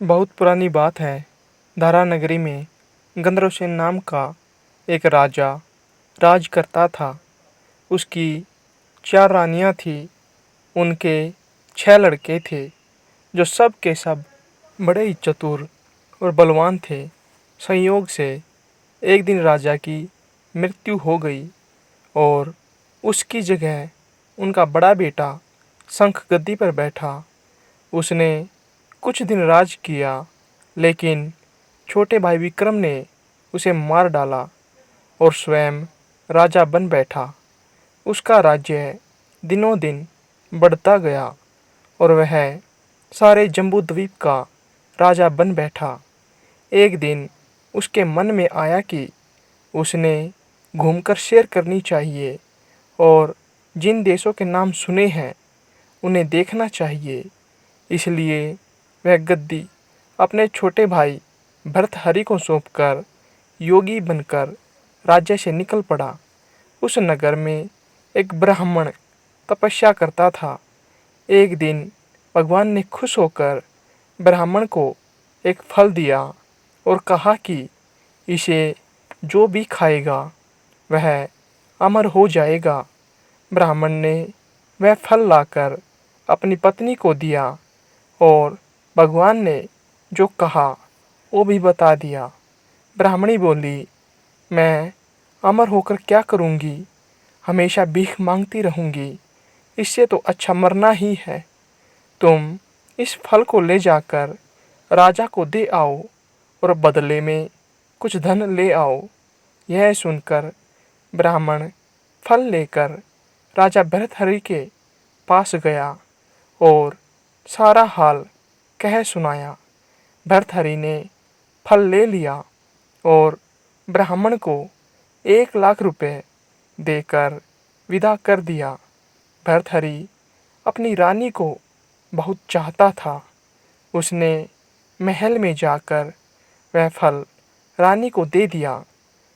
बहुत पुरानी बात है। धारा नगरी में गंधर्वसेन नाम का एक राजा राज करता था। उसकी 4 रानियां थीं। उनके 6 लड़के थे, जो सब के सब बड़े ही चतुर और बलवान थे। संयोग से एक दिन राजा की मृत्यु हो गई और उसकी जगह उनका बड़ा बेटा शंख गद्दी पर बैठा। उसने कुछ दिन राज किया, लेकिन छोटे भाई विक्रम ने उसे मार डाला और स्वयं राजा बन बैठा। उसका राज्य दिनों दिन बढ़ता गया और वह सारे जम्बूद्वीप का राजा बन बैठा। एक दिन उसके मन में आया कि उसने घूमकर सैर करनी चाहिए और जिन देशों के नाम सुने हैं उन्हें देखना चाहिए। इसलिए वह गद्दी अपने छोटे भाई भर्तहरि को सौंपकर योगी बनकर राज्य से निकल पड़ा। उस नगर में एक ब्राह्मण तपस्या करता था। एक दिन भगवान ने खुश होकर ब्राह्मण को एक फल दिया और कहा कि इसे जो भी खाएगा वह अमर हो जाएगा। ब्राह्मण ने वह फल लाकर अपनी पत्नी को दिया और भगवान ने जो कहा वो भी बता दिया। ब्राह्मणी बोली, मैं अमर होकर क्या करूँगी? हमेशा भीख मांगती रहूँगी। इससे तो अच्छा मरना ही है। तुम इस फल को ले जाकर राजा को दे आओ और बदले में कुछ धन ले आओ। यह सुनकर ब्राह्मण फल लेकर राजा भर्तहरि के पास गया और सारा हाल कह सुनाया। भर्तहरि ने फल ले लिया और ब्राह्मण को 1 लाख रुपए देकर विदा कर दिया। भर्तहरि अपनी रानी को बहुत चाहता था। उसने महल में जाकर वह फल रानी को दे दिया।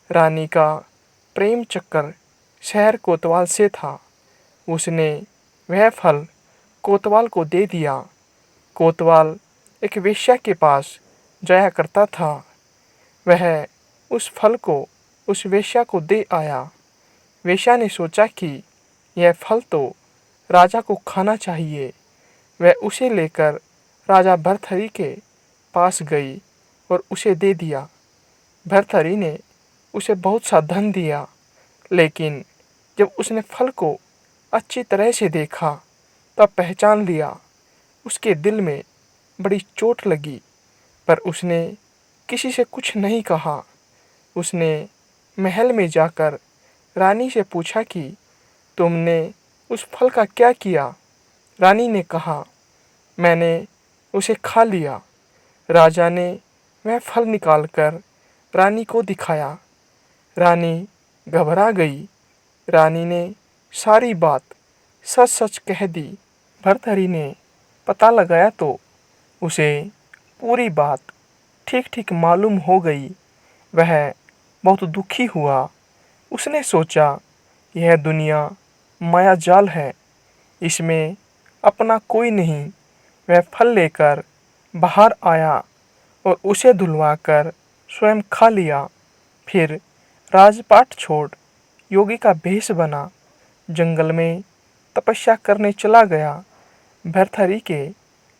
रानी का प्रेम चक्कर शहर कोतवाल से था। उसने वह फल कोतवाल को दे दिया। कोतवाल एक वेश्या के पास जाया करता था। वह उस फल को उस वेश्या को दे आया। वेश्या ने सोचा कि यह फल तो राजा को खाना चाहिए। वह उसे लेकर राजा भर्तहरि के पास गई और उसे दे दिया। भर्तहरि ने उसे बहुत सा धन दिया, लेकिन जब उसने फल को अच्छी तरह से देखा तब पहचान लिया। उसके दिल में बड़ी चोट लगी, पर उसने किसी से कुछ नहीं कहा। उसने महल में जाकर रानी से पूछा कि तुमने उस फल का क्या किया? रानी ने कहा, मैंने उसे खा लिया। राजा ने वह फल निकालकर रानी को दिखाया। रानी घबरा गई। रानी ने सारी बात सच सच कह दी। भर्तहरि ने पता लगाया तो उसे पूरी बात ठीक ठीक मालूम हो गई। वह बहुत दुखी हुआ। उसने सोचा, यह दुनिया माया जाल है, इसमें अपना कोई नहीं। वह फल लेकर बाहर आया और उसे धुलवाकर स्वयं खा लिया। फिर राजपाट छोड़ योगी का भेष बना जंगल में तपस्या करने चला गया। भर्तहरि के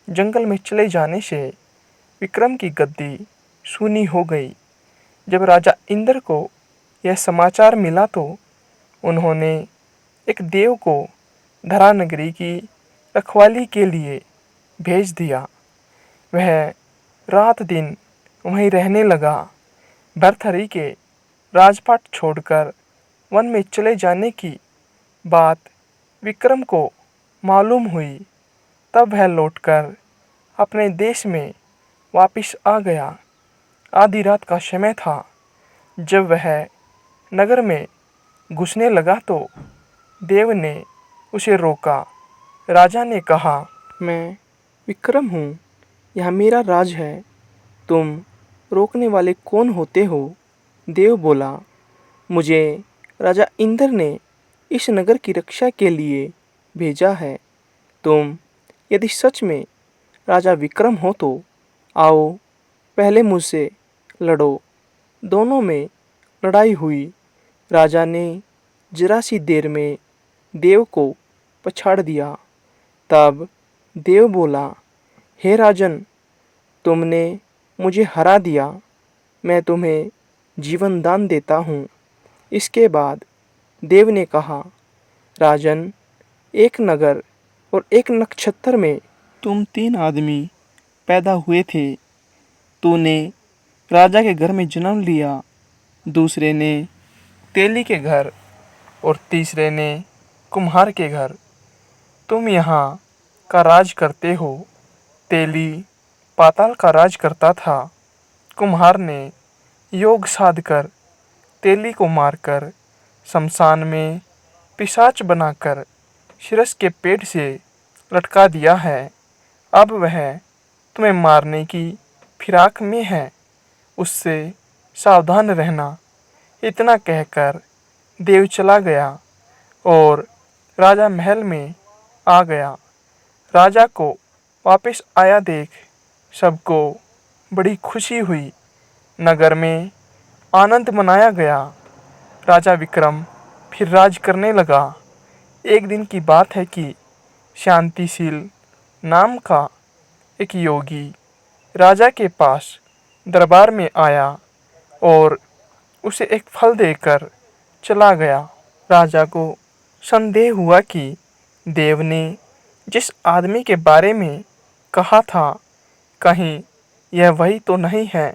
जंगल में चले जाने से विक्रम की गद्दी सूनी हो गई। जब राजा इंद्र को यह समाचार मिला तो उन्होंने एक देव को धरा नगरी की रखवाली के लिए भेज दिया। वह रात दिन वहीं रहने लगा। भर्तहरि के राजपाट छोड़कर वन में चले जाने की बात विक्रम को मालूम हुई। तब वह लौटकर अपने देश में वापिस आ गया। आधी रात का समय था। जब वह नगर में घुसने लगा तो देव ने उसे रोका। राजा ने कहा, मैं विक्रम हूँ, यह मेरा राज है। तुम रोकने वाले कौन होते हो? देव बोला, मुझे राजा इंद्र ने इस नगर की रक्षा के लिए भेजा है। तुम यदि सच में राजा विक्रम हो तो आओ पहले मुझसे लड़ो। दोनों में लड़ाई हुई। राजा ने जरा सी देर में देव को पछाड़ दिया। तब देव बोला, हे राजन, तुमने मुझे हरा दिया, मैं तुम्हें जीवन दान देता हूँ। इसके बाद देव ने कहा, राजन, एक नगर और एक नक्षत्र में तुम 3 आदमी पैदा हुए थे। तूने राजा के घर में जन्म लिया, दूसरे ने तेली के घर और तीसरे ने कुम्हार के घर। तुम यहाँ का राज करते हो। तेली पाताल का राज करता था। कुम्हार ने योग साध कर तेली को मारकर शमशान में पिशाच बनाकर शिरस के पेट से लटका दिया है। अब वह तुम्हें मारने की फिराक में है, उससे सावधान रहना। इतना कहकर देव चला गया और राजा महल में आ गया। राजा को वापस आया देख सबको बड़ी खुशी हुई। नगर में आनंद मनाया गया। राजा विक्रम फिर राज करने लगा। एक दिन की बात है कि शांतिशील नाम का एक योगी राजा के पास दरबार में आया और उसे एक फल देकर चला गया। राजा को संदेह हुआ कि देव ने जिस आदमी के बारे में कहा था, कहीं यह वही तो नहीं है।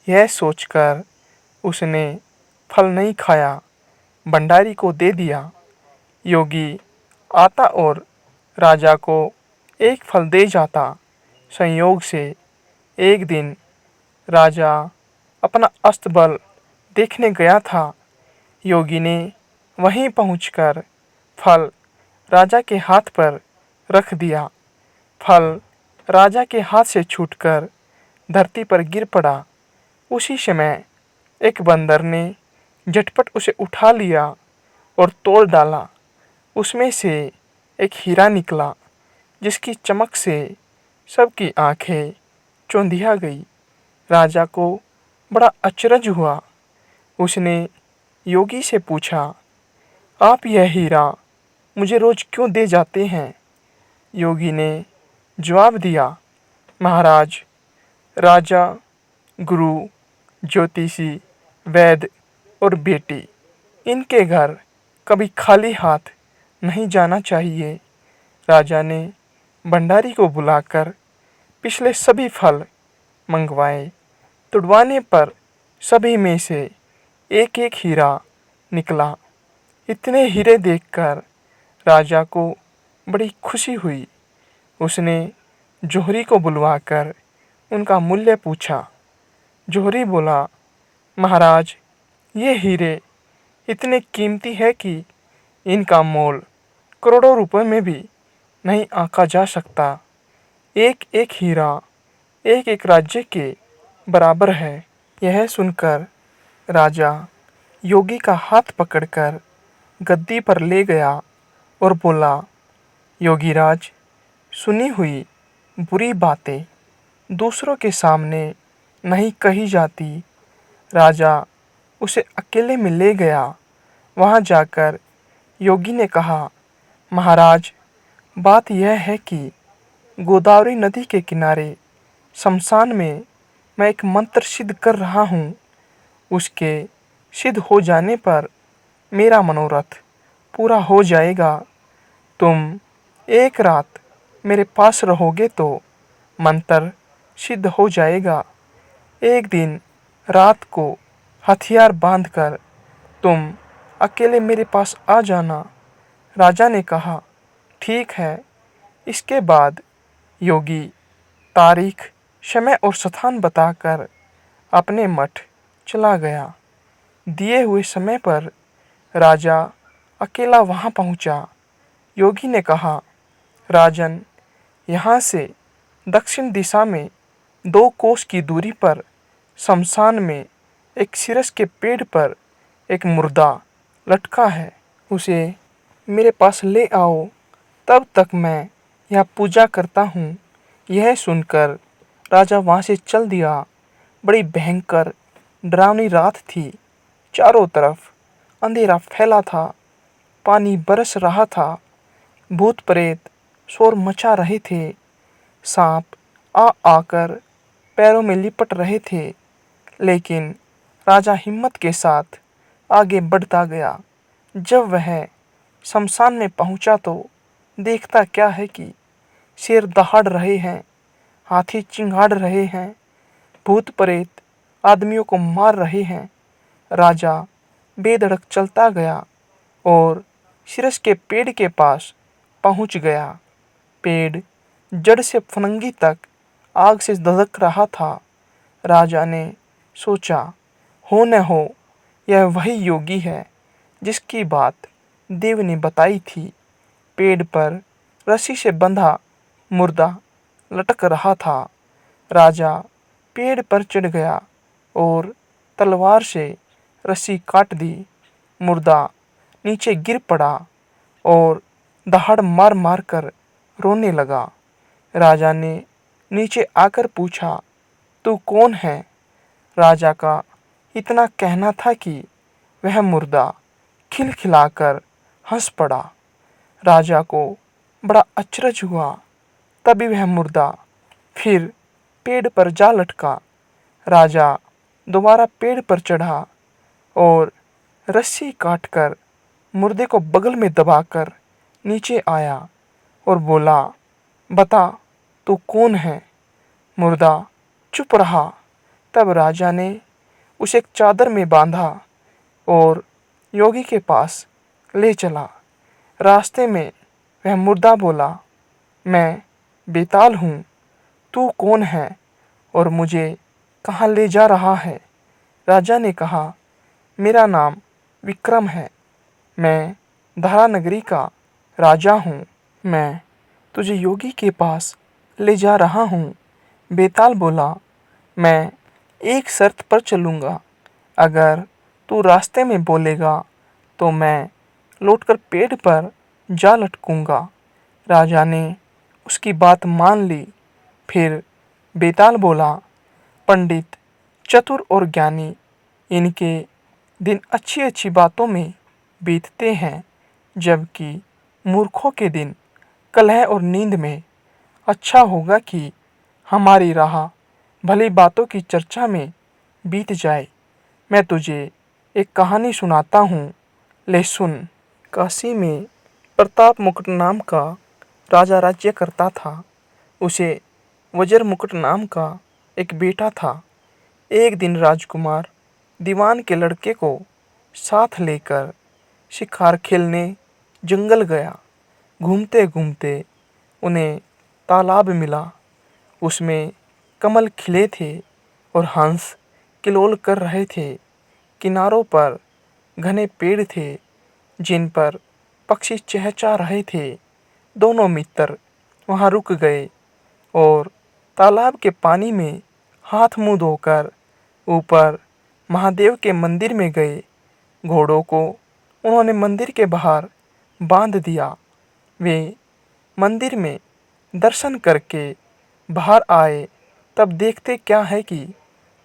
यह सोचकर उसने फल नहीं खाया, भंडारी को दे दिया। योगी आता और राजा को एक फल दे जाता। संयोग से एक दिन राजा अपना अस्तबल देखने गया था। योगी ने वहीं पहुंचकर फल राजा के हाथ पर रख दिया। फल राजा के हाथ से छूटकर धरती पर गिर पड़ा। उसी समय एक बंदर ने झटपट उसे उठा लिया और तोड़ डाला। उसमें से एक हीरा निकला, जिसकी चमक से सबकी आंखें चौंधिया गई। राजा को बड़ा अचरज हुआ। उसने योगी से पूछा, आप यह हीरा मुझे रोज क्यों दे जाते हैं? योगी ने जवाब दिया, महाराज, राजा, गुरु, ज्योतिषी, वैद्य और बेटी, इनके घर कभी खाली हाथ नहीं जाना चाहिए। राजा ने भंडारी को बुलाकर पिछले सभी फल मंगवाए। तुड़वाने पर सभी में से एक एक हीरा निकला। इतने हीरे देखकर राजा को बड़ी खुशी हुई। उसने जोहरी को बुलवाकर उनका मूल्य पूछा। जोहरी बोला, महाराज, ये हीरे इतने कीमती है कि इनका मोल करोड़ों रुपए में भी नहीं आंका जा सकता। एक एक हीरा एक एक राज्य के बराबर है। यह सुनकर राजा योगी का हाथ पकड़कर गद्दी पर ले गया और बोला, योगीराज, सुनी हुई बुरी बातें दूसरों के सामने नहीं कही जाती। राजा उसे अकेले में ले गया। वहाँ जाकर योगी ने कहा, महाराज, बात यह है कि गोदावरी नदी के किनारे शमशान में मैं एक मंत्र सिद्ध कर रहा हूँ। उसके सिद्ध हो जाने पर मेरा मनोरथ पूरा हो जाएगा। तुम एक रात मेरे पास रहोगे तो मंत्र सिद्ध हो जाएगा। एक दिन रात को हथियार बांधकर तुम अकेले मेरे पास आ जाना। राजा ने कहा, ठीक है। इसके बाद योगी तारीख, समय और स्थान बताकर अपने मठ चला गया। दिए हुए समय पर राजा अकेला वहाँ पहुँचा। योगी ने कहा, राजन, यहाँ से दक्षिण दिशा में 2 कोस की दूरी पर शमशान में एक सिरस के पेड़ पर एक मुर्दा लटका है। उसे मेरे पास ले आओ, तब तक मैं यहाँ पूजा करता हूँ। यह सुनकर राजा वहाँ से चल दिया। बड़ी भयंकर डरावनी रात थी। चारों तरफ अंधेरा फैला था। पानी बरस रहा था। भूत प्रेत शोर मचा रहे थे। सांप आ आकर पैरों में लिपट रहे थे। लेकिन राजा हिम्मत के साथ आगे बढ़ता गया। जब वह शमशान में पहुंचा तो देखता क्या है कि शेर दहाड़ रहे हैं, हाथी चिंगाड़ रहे हैं, भूत प्रेत आदमियों को मार रहे हैं। राजा बेधड़क चलता गया और सिरस के पेड़ के पास पहुंच गया। पेड़ जड़ से फनंगी तक आग से धधक रहा था। राजा ने सोचा, हो न हो यह वही योगी है जिसकी बात देव ने बताई थी। पेड़ पर रस्सी से बंधा मुर्दा लटक रहा था। राजा पेड़ पर चढ़ गया और तलवार से रस्सी काट दी। मुर्दा नीचे गिर पड़ा और दहाड़ मार मार कर रोने लगा। राजा ने नीचे आकर पूछा, तू कौन है? राजा का इतना कहना था कि वह मुर्दा खिलखिलाकर हंस पड़ा। राजा को बड़ा अचरज हुआ। तभी वह मुर्दा फिर पेड़ पर जा लटका। राजा दोबारा पेड़ पर चढ़ा और रस्सी काटकर मुर्दे को बगल में दबाकर नीचे आया और बोला, बता तू कौन है? मुर्दा चुप रहा। तब राजा ने उसे एक चादर में बांधा और योगी के पास ले चला। रास्ते में वह मुर्दा बोला, मैं बेताल हूँ, तू कौन है और मुझे कहाँ ले जा रहा है? राजा ने कहा, मेरा नाम विक्रम है, मैं धारा नगरी का राजा हूँ। मैं तुझे योगी के पास ले जा रहा हूँ। बेताल बोला, मैं एक शर्त पर चलूँगा। अगर तू रास्ते में बोलेगा तो मैं लौटकर पेड़ पर जा लटकूँगा। राजा ने उसकी बात मान ली। फिर बेताल बोला, पंडित, चतुर और ज्ञानी, इनके दिन अच्छी अच्छी बातों में बीतते हैं, जबकि मूर्खों के दिन कलह और नींद में। अच्छा होगा कि हमारी राह भली बातों की चर्चा में बीत जाए। मैं तुझे एक कहानी सुनाता हूँ, ले सुन। काशी में प्रताप मुकुट नाम का राजा राज्य करता था। उसे वज्र मुकुट नाम का एक बेटा था। एक दिन राजकुमार दीवान के लड़के को साथ लेकर शिकार खेलने जंगल गया। घूमते घूमते उन्हें तालाब मिला। उसमें कमल खिले थे और हंस किलोल कर रहे थे। किनारों पर घने पेड़ थे जिन पर पक्षी चहचहा रहे थे। दोनों मित्र वहाँ रुक गए और तालाब के पानी में हाथ मुंह धोकर ऊपर महादेव के मंदिर में गए। घोड़ों को उन्होंने मंदिर के बाहर बांध दिया। वे मंदिर में दर्शन करके बाहर आए। तब देखते क्या है कि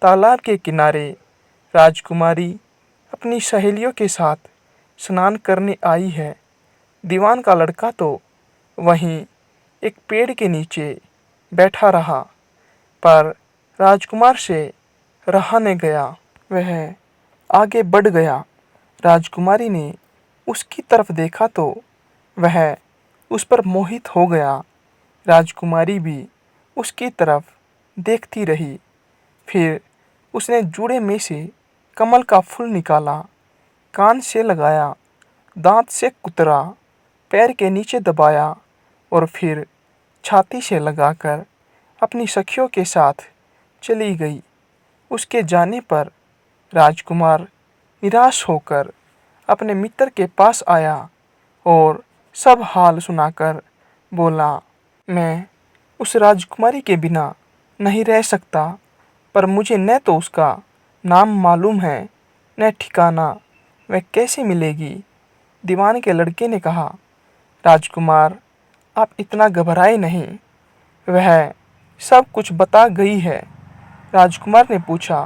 तालाब के किनारे राजकुमारी अपनी सहेलियों के साथ स्नान करने आई है। दीवान का लड़का तो वहीं एक पेड़ के नीचे बैठा रहा, पर राजकुमार से रहा न गया। वह आगे बढ़ गया। राजकुमारी ने उसकी तरफ देखा तो वह उस पर मोहित हो गया। राजकुमारी भी उसकी तरफ देखती रही। फिर उसने जूड़े में से कमल का फूल निकाला, कान से लगाया, दांत से कुतरा, पैर के नीचे दबाया और फिर छाती से लगाकर अपनी सखियों के साथ चली गई। उसके जाने पर राजकुमार निराश होकर अपने मित्र के पास आया और सब हाल सुनाकर बोला, मैं उस राजकुमारी के बिना नहीं रह सकता, पर मुझे न तो उसका नाम मालूम है न ठिकाना, वह कैसे मिलेगी? दीवान के लड़के ने कहा, राजकुमार, आप इतना घबराए नहीं, वह सब कुछ बता गई है। राजकुमार ने पूछा,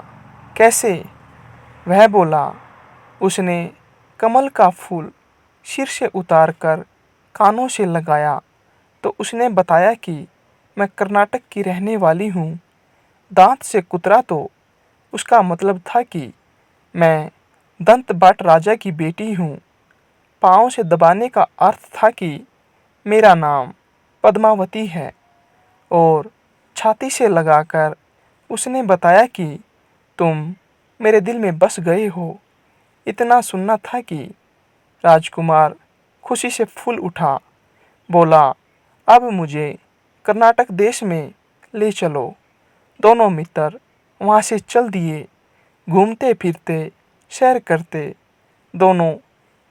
कैसे? वह बोला, उसने कमल का फूल सिर से उतार कर कानों से लगाया तो उसने बताया कि मैं कर्नाटक की रहने वाली हूँ। दांत से कुतरा तो उसका मतलब था कि मैं दंतबाट राजा की बेटी हूँ। पाँव से दबाने का अर्थ था कि मेरा नाम पद्मावती है। और छाती से लगाकर उसने बताया कि तुम मेरे दिल में बस गए हो। इतना सुनना था कि राजकुमार खुशी से फूल उठा। बोला, अब मुझे कर्नाटक देश में ले चलो। दोनों मित्र वहाँ से चल दिए। घूमते फिरते सैर करते दोनों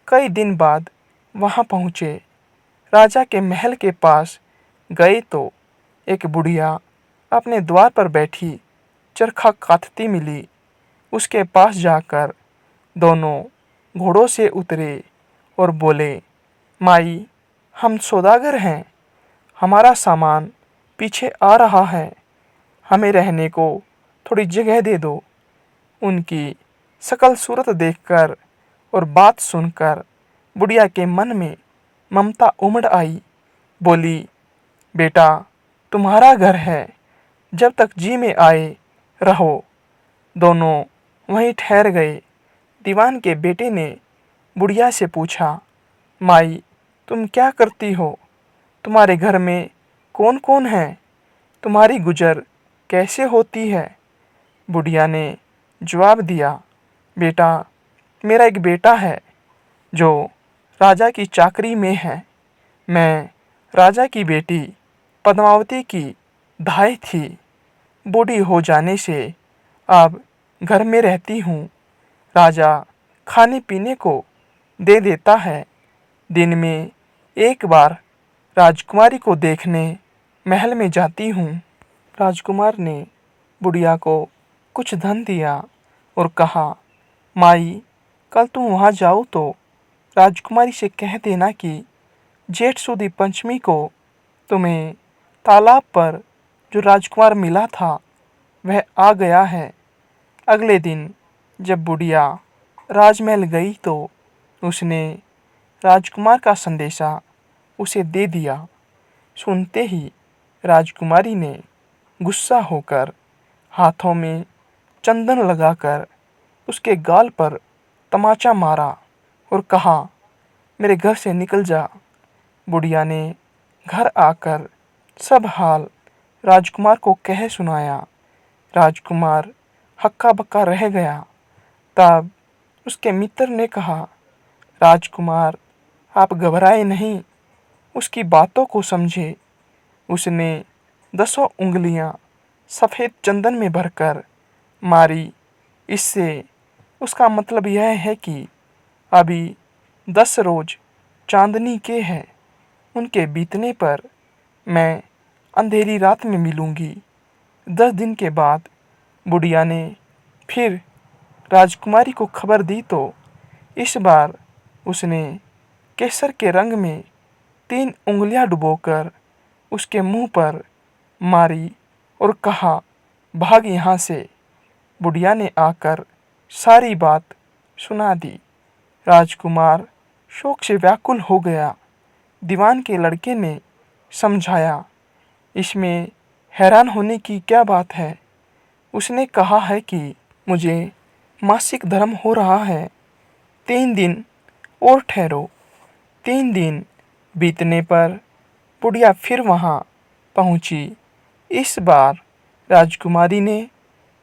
कई दिन बाद वहाँ पहुँचे। राजा के महल के पास गए तो एक बुढ़िया अपने द्वार पर बैठी चरखा कातती मिली। उसके पास जाकर दोनों घोड़ों से उतरे और बोले, माई, हम सौदागर हैं। हमारा सामान पीछे आ रहा है। हमें रहने को थोड़ी जगह दे दो। उनकी शकल सूरत देखकर और बात सुनकर बुढ़िया के मन में ममता उमड़ आई। बोली, बेटा, तुम्हारा घर है, जब तक जी में आए रहो। दोनों वहीं ठहर गए। दीवान के बेटे ने बुढ़िया से पूछा, माई, तुम क्या करती हो? तुम्हारे घर में कौन कौन है? तुम्हारी गुजर कैसे होती है? बुढ़िया ने जवाब दिया, बेटा, मेरा एक बेटा है जो राजा की चाकरी में है। मैं राजा की बेटी पद्मावती की धाई थी। बूढ़ी हो जाने से अब घर में रहती हूँ। राजा खाने पीने को दे देता है। दिन में एक बार राजकुमारी को देखने महल में जाती हूँ। राजकुमार ने बुढ़िया को कुछ धन दिया और कहा, माई, कल तुम वहाँ जाओ तो राजकुमारी से कह देना कि जेठ सुदी पंचमी को तुम्हें तालाब पर जो राजकुमार मिला था वह आ गया है। अगले दिन जब बुढ़िया राजमहल गई तो उसने राजकुमार का संदेशा उसे दे दिया। सुनते ही राजकुमारी ने गुस्सा होकर हाथों में चंदन लगाकर उसके गाल पर तमाचा मारा और कहा, मेरे घर से निकल जा। बुढ़िया ने घर आकर सब हाल राजकुमार को कह सुनाया। राजकुमार हक्का बक्का रह गया। तब उसके मित्र ने कहा, राजकुमार, आप घबराए नहीं, उसकी बातों को समझे। उसने 10 उंगलियां सफ़ेद चंदन में भरकर मारी। इससे उसका मतलब यह है कि अभी 10 रोज चांदनी के हैं। उनके बीतने पर मैं अंधेरी रात में मिलूंगी। 10 दिन के बाद बुढ़िया ने फिर राजकुमारी को खबर दी तो इस बार उसने केसर के रंग में 3 उंगलियां डुबोकर उसके मुंह पर मारी और कहा, भाग यहाँ से। बुढ़िया ने आकर सारी बात सुना दी। राजकुमार शोक से व्याकुल हो गया। दीवान के लड़के ने समझाया, इसमें हैरान होने की क्या बात है? उसने कहा है कि मुझे मासिक धर्म हो रहा है। 3 दिन और ठहरो। 3 दिन बीतने पर बुढ़िया फिर वहाँ पहुँची। इस बार राजकुमारी ने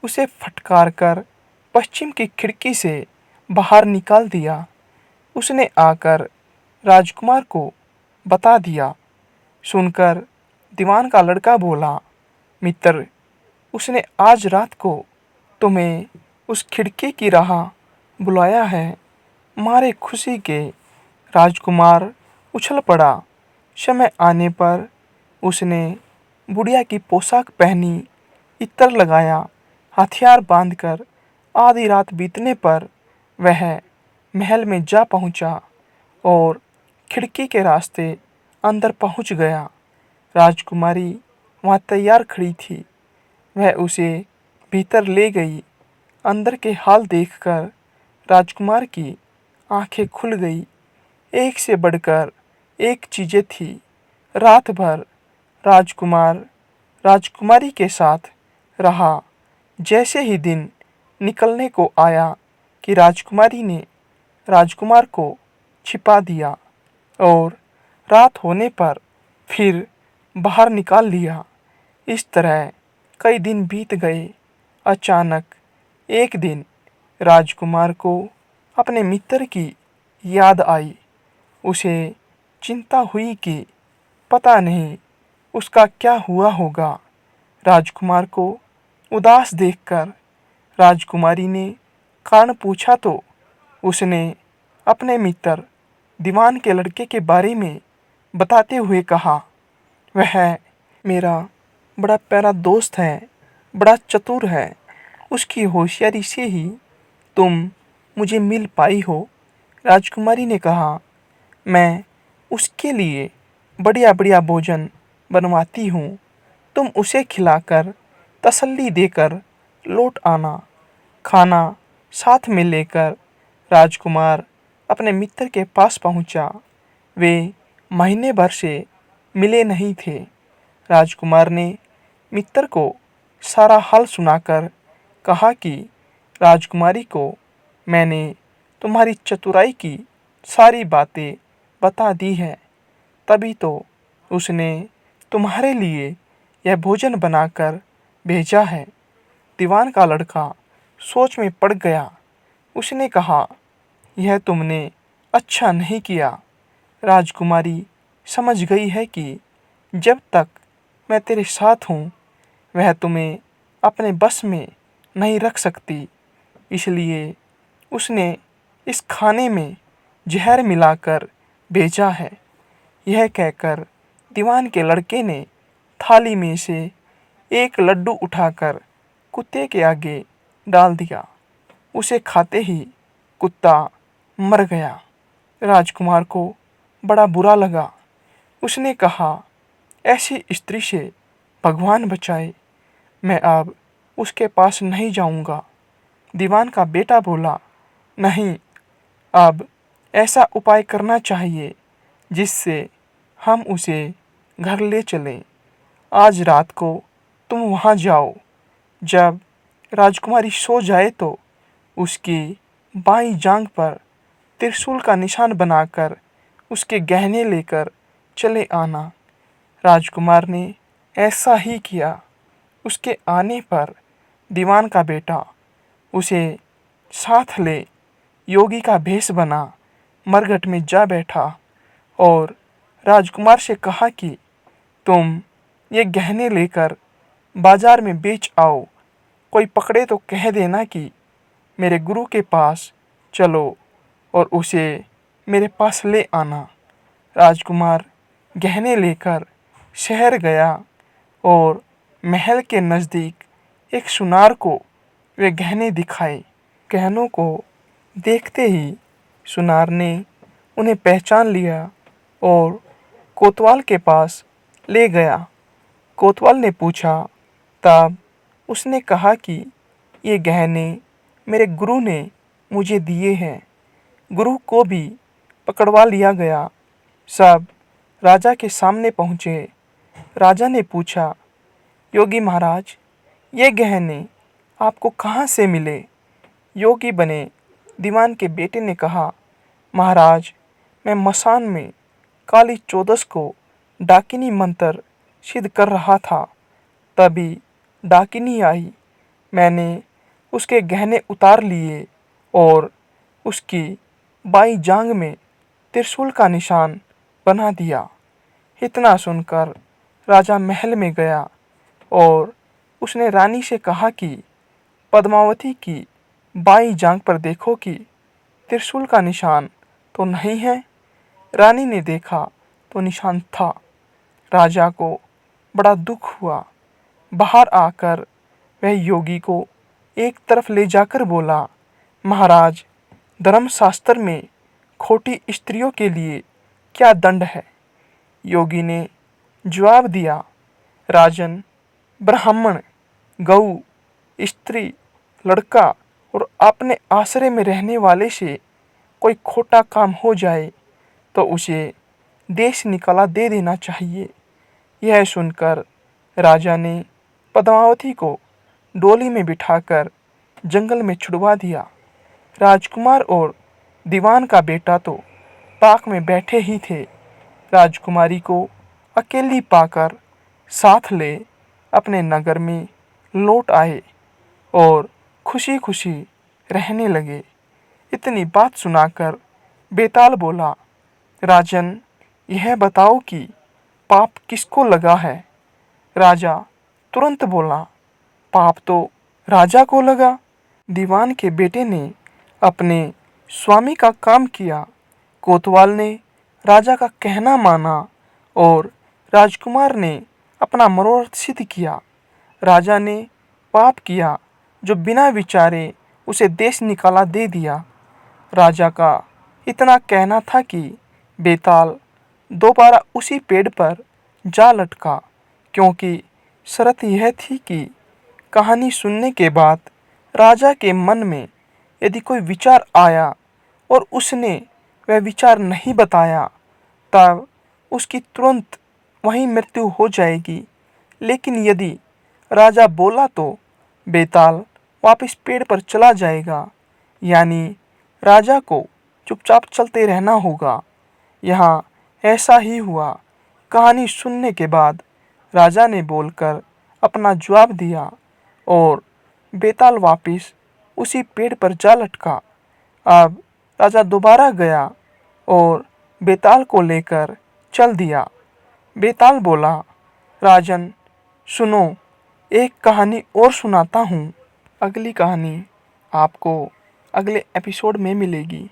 उसे फटकार कर पश्चिम की खिड़की से बाहर निकाल दिया। उसने आकर राजकुमार को बता दिया। सुनकर दीवान का लड़का बोला, मित्र, उसने आज रात को तुम्हें उस खिड़की की राह बुलाया है। मारे खुशी के राजकुमार उछल पड़ा। समय आने पर उसने बुढ़िया की पोशाक पहनी, इत्र लगाया, हथियार बांधकर आधी रात बीतने पर वह महल में जा पहुंचा और खिड़की के रास्ते अंदर पहुंच गया। राजकुमारी वहाँ तैयार खड़ी थी। वह उसे भीतर ले गई। अंदर के हाल देखकर राजकुमार की आंखें खुल गई। एक से बढ़कर एक चीजें थी। रात भर राजकुमार राजकुमारी के साथ रहा। जैसे ही दिन निकलने को आया कि राजकुमारी ने राजकुमार को छिपा दिया और रात होने पर फिर बाहर निकाल लिया। इस तरह कई दिन बीत गए। अचानक एक दिन राजकुमार को अपने मित्र की याद आई। उसे चिंता हुई कि पता नहीं उसका क्या हुआ होगा। राजकुमार को उदास देखकर राजकुमारी ने कारण पूछा तो उसने अपने मित्र दीवान के लड़के के बारे में बताते हुए कहा, वह मेरा बड़ा प्यारा दोस्त है, बड़ा चतुर है। उसकी होशियारी से ही तुम मुझे मिल पाई हो। राजकुमारी ने कहा, मैं उसके लिए बढ़िया बढ़िया भोजन बनवाती हूँ। तुम उसे खिलाकर तसल्ली देकर लौट आना। खाना साथ में लेकर राजकुमार अपने मित्र के पास पहुंचा। वे महीने भर से मिले नहीं थे। राजकुमार ने मित्र को सारा हाल सुनाकर कहा कि राजकुमारी को मैंने तुम्हारी चतुराई की सारी बातें बता दी है, तभी तो उसने तुम्हारे लिए यह भोजन बनाकर भेजा है। दीवान का लड़का सोच में पड़ गया। उसने कहा, यह तुमने अच्छा नहीं किया। राजकुमारी समझ गई है कि जब तक मैं तेरे साथ हूँ वह तुम्हें अपने बस में नहीं रख सकती। इसलिए उसने इस खाने में जहर मिलाकर भेजा है। यह कहकर दीवान के लड़के ने थाली में से एक लड्डू उठाकर कुत्ते के आगे डाल दिया। उसे खाते ही कुत्ता मर गया। राजकुमार को बड़ा बुरा लगा। उसने कहा, ऐसी स्त्री से भगवान बचाए, मैं अब उसके पास नहीं जाऊंगा। दीवान का बेटा बोला, नहीं, अब ऐसा उपाय करना चाहिए जिससे हम उसे घर ले चलें। आज रात को तुम वहाँ जाओ। जब राजकुमारी सो जाए तो उसकी बाईं जांघ पर त्रिशूल का निशान बनाकर उसके गहने लेकर चले आना। राजकुमार ने ऐसा ही किया। उसके आने पर दीवान का बेटा उसे साथ ले योगी का भेष बना मरघट में जा बैठा और राजकुमार से कहा कि तुम ये गहने लेकर बाजार में बेच आओ। कोई पकड़े तो कह देना कि मेरे गुरु के पास चलो और उसे मेरे पास ले आना। राजकुमार गहने लेकर शहर गया और महल के नज़दीक एक सुनार को वे गहने दिखाए। गहनों को देखते ही सुनार ने उन्हें पहचान लिया और कोतवाल के पास ले गया। कोतवाल ने पूछा, तब उसने कहा कि ये गहने मेरे गुरु ने मुझे दिए हैं। गुरु को भी पकड़वा लिया गया। सब राजा के सामने पहुँचे। राजा ने पूछा, योगी महाराज, ये गहने आपको कहाँ से मिले? योगी बने दीवान के बेटे ने कहा, महाराज, मैं मसान में काली चौदस को डाकिनी मंत्र सिद्ध कर रहा था। तभी डाकिनी आई। मैंने उसके गहने उतार लिए और उसकी बाईं जांघ में त्रिशूल का निशान बना दिया। इतना सुनकर राजा महल में गया और उसने रानी से कहा कि पद्मावती की बाईं जांघ पर देखो कि त्रिशूल का निशान तो नहीं है। रानी ने देखा तो निशान था। राजा को बड़ा दुख हुआ। बाहर आकर वह योगी को एक तरफ ले जाकर बोला, महाराज, धर्मशास्त्र में खोटी स्त्रियों के लिए क्या दंड है? योगी ने जवाब दिया, राजन, ब्राह्मण, गऊ, स्त्री, लड़का और अपने आश्रय में रहने वाले से कोई खोटा काम हो जाए तो उसे देश निकाला दे देना चाहिए। यह सुनकर राजा ने पद्मावती को डोली में बिठाकर जंगल में छुड़वा दिया। राजकुमार और दीवान का बेटा तो ताक में बैठे ही थे। राजकुमारी को अकेली पाकर साथ ले अपने नगर में लौट आए और खुशी खुशी रहने लगे। इतनी बात सुनाकर बेताल बोला, राजन, यह बताओ कि पाप किसको लगा है? राजा तुरंत बोला, पाप तो राजा को लगा। दीवान के बेटे ने अपने स्वामी का काम किया। कोतवाल ने राजा का कहना माना और राजकुमार ने अपना मनोरथ सिद्ध किया। राजा ने पाप किया जो बिना विचारे उसे देश निकाला दे दिया। राजा का इतना कहना था कि बेताल दोबारा उसी पेड़ पर जा लटका, क्योंकि शर्त यह थी कि कहानी सुनने के बाद राजा के मन में यदि कोई विचार आया और उसने वह विचार नहीं बताया तब उसकी तुरंत वहीं मृत्यु हो जाएगी। लेकिन यदि राजा बोला तो बेताल वापस पेड़ पर चला जाएगा, यानी राजा को चुपचाप चलते रहना होगा। यहाँ ऐसा ही हुआ। कहानी सुनने के बाद राजा ने बोलकर अपना जवाब दिया और बेताल वापस उसी पेड़ पर जा लटका। अब राजा दोबारा गया और बेताल को लेकर चल दिया। बेताल बोला, राजन सुनो, एक कहानी और सुनाता हूँ। अगली कहानी आपको अगले एपिसोड में मिलेगी।